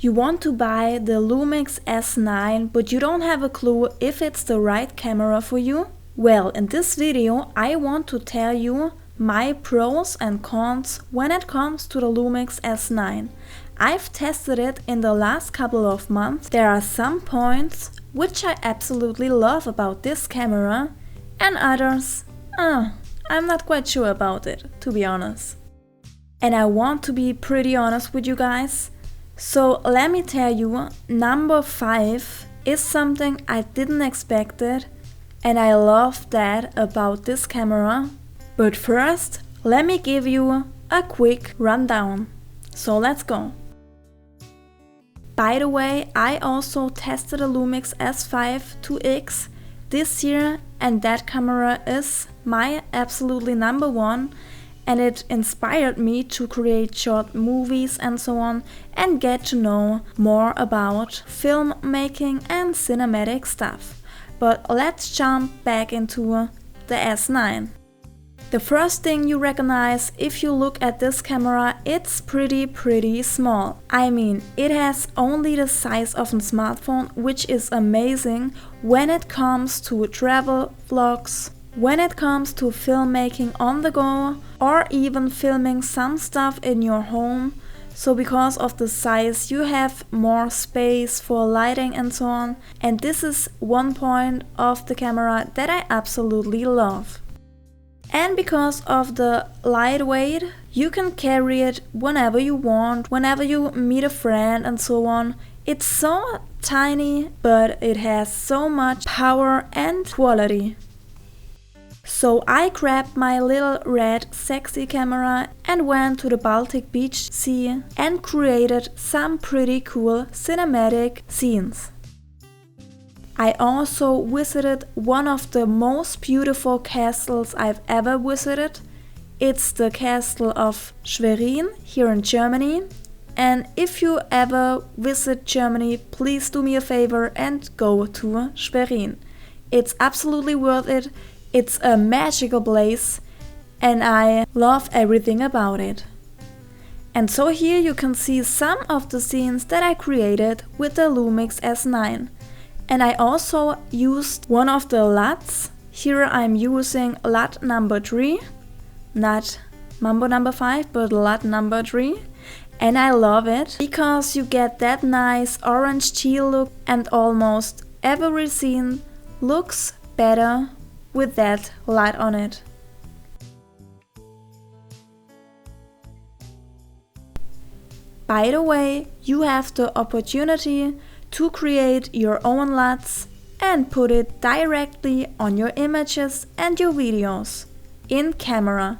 You want to buy the LUMIX S9, but you don't have a clue if it's the right camera for you? Well, in this video I want to tell you my pros and cons when it comes to the LUMIX S9. I've tested it in the last couple of months. There are some points which I absolutely love about this camera, and others, I'm not quite sure about it, to be honest. And I want to be pretty honest with you guys. So let me tell you, number 5 is something I didn't expect it, and I love that about this camera. But first, let me give you a quick rundown. So let's go. By the way, I also tested a LUMIX S5 2X this year, and that camera is my absolutely number one, and it inspired me to create short movies and so on and get to know more about filmmaking and cinematic stuff. But let's jump back into the S9. The first thing you recognize if you look at this camera, it's pretty small. I mean, it has only the size of a smartphone, which is amazing when it comes to travel vlogs, when it comes to filmmaking on the go, or even filming some stuff in your home. So because of the size, you have more space for lighting and so on. And this is one point of the camera that I absolutely love. And because of the lightweight, you can carry it whenever you want, whenever you meet a friend and so on. It's so tiny, but it has so much power and quality. So I grabbed my little red sexy camera and went to the Baltic Beach Sea and created some pretty cool cinematic scenes. I also visited one of the most beautiful castles I've ever visited. It's the castle of Schwerin here in Germany. And if you ever visit Germany, please do me a favor and go to Schwerin. It's absolutely worth it. It's a magical place and I love everything about it. And so here you can see some of the scenes that I created with the LUMIX S9. And I also used one of the LUTs. Here I'm using LUT number 3, not Mambo number 5, but LUT number 3. And I love it because you get that nice orange teal look, and almost every scene looks better with that light on it. By the way, you have the opportunity to create your own LUTs and put it directly on your images and your videos in camera.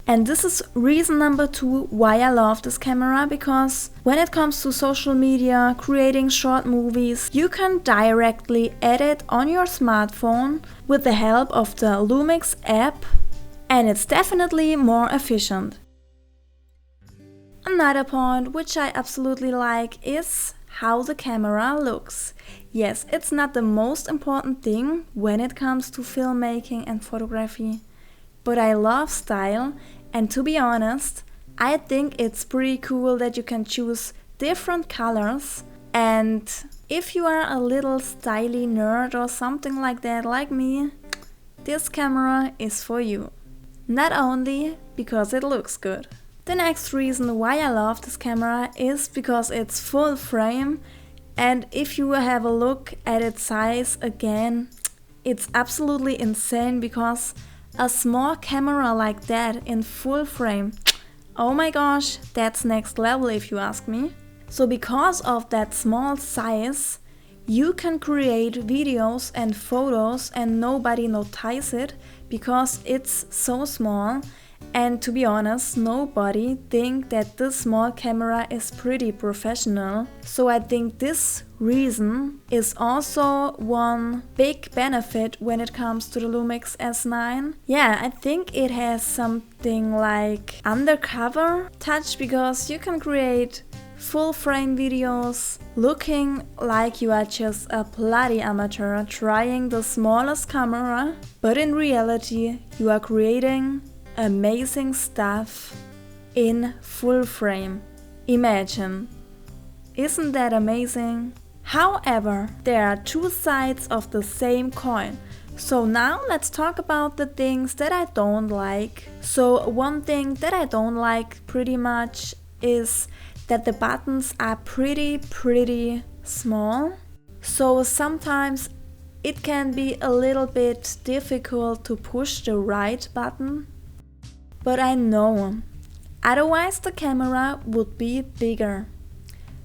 And this is reason number 2 why I love this camera, because when it comes to social media, creating short movies, you can directly edit on your smartphone with the help of the LUMIX app, and it's definitely more efficient. Another point which I absolutely like is how the camera looks. Yes, it's not the most important thing when it comes to filmmaking and photography, but I love style, and to be honest, I think it's pretty cool that you can choose different colors, and if you are a little styly nerd or something like that like me, this camera is for you. Not only because it looks good. The next reason why I love this camera is because it's full frame, and if you have a look at its size again, it's absolutely insane, because a small camera like that in full frame, oh my gosh, that's next level if you ask me. So because of that small size, you can create videos and photos and nobody notices it because it's so small. And to be honest, nobody think that this small camera is pretty professional. So I think this reason is also one big benefit when it comes to the LUMIX S9. Yeah, I think it has something like undercover touch, because you can create full frame videos looking like you are just a bloody amateur trying the smallest camera, but in reality you are creating amazing stuff in full frame. Imagine Isn't that amazing? However, there are two sides of the same coin. So now let's talk about the things that I don't like. So one thing that I don't like pretty much is that the buttons are pretty small. So sometimes it can be a little bit difficult to push the right button. But I know, otherwise the camera would be bigger.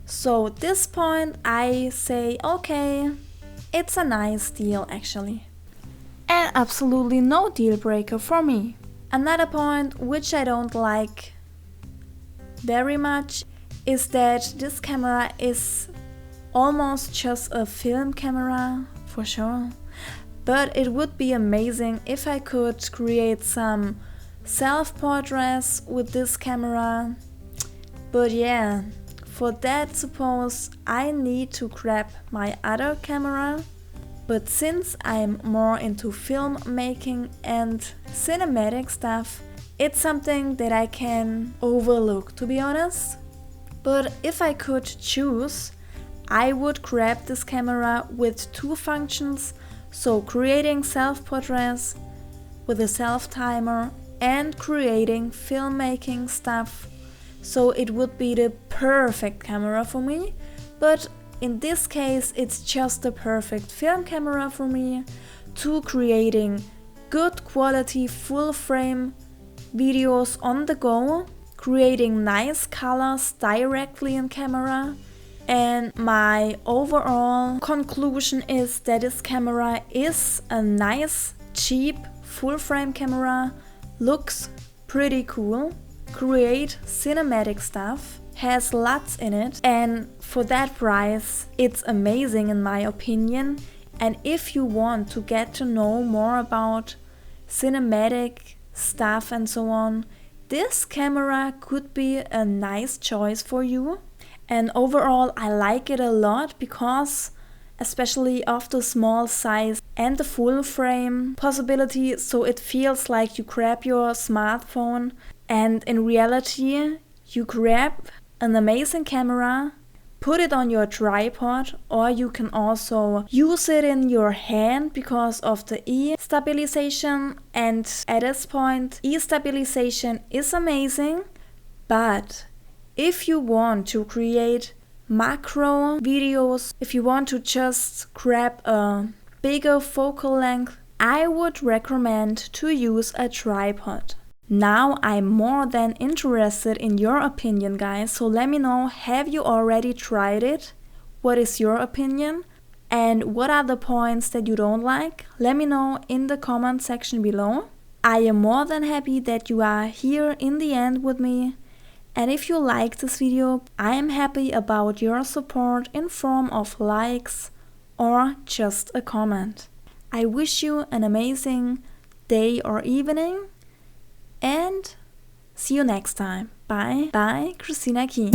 So at this point I say okay, it's a nice deal actually. And absolutely no deal breaker for me. Another point which I don't like very much is that this camera is almost just a film camera, for sure. But it would be amazing if I could create some self-portraits with this camera. But yeah, for that suppose I need to grab my other camera. But since I'm more into filmmaking and cinematic stuff, it's something that I can overlook, to be honest. But if I could choose, I would grab this camera with two functions, so creating self-portraits with a self-timer and creating filmmaking stuff. So it would be the perfect camera for me, but in this case it's just the perfect film camera for me to creating good quality full frame videos on the go, creating nice colors directly in camera. And my overall conclusion is that this camera is a nice, cheap, full frame camera, looks pretty cool, create cinematic stuff, has lots in it, and for that price it's amazing in my opinion. And if you want to get to know more about cinematic stuff and so on, this camera could be a nice choice for you. And overall I like it a lot because especially of the small size and the full frame possibility, so it feels like you grab your smartphone and in reality you grab an amazing camera, put it on your tripod, or you can also use it in your hand because of the E-stabilization. And at this point E-stabilization is amazing, but if you want to create macro videos, if you want to just grab a bigger focal length, I would recommend to use a tripod. Now I'm more than interested in your opinion, guys, so let me know, have you already tried it? What is your opinion? And what are the points that you don't like? Let me know in the comment section below. I am more than happy that you are here in the end with me. And if you like this video, I am happy about your support in form of likes or just a comment. I wish you an amazing day or evening and see you next time. Bye. Bye, Christina Key.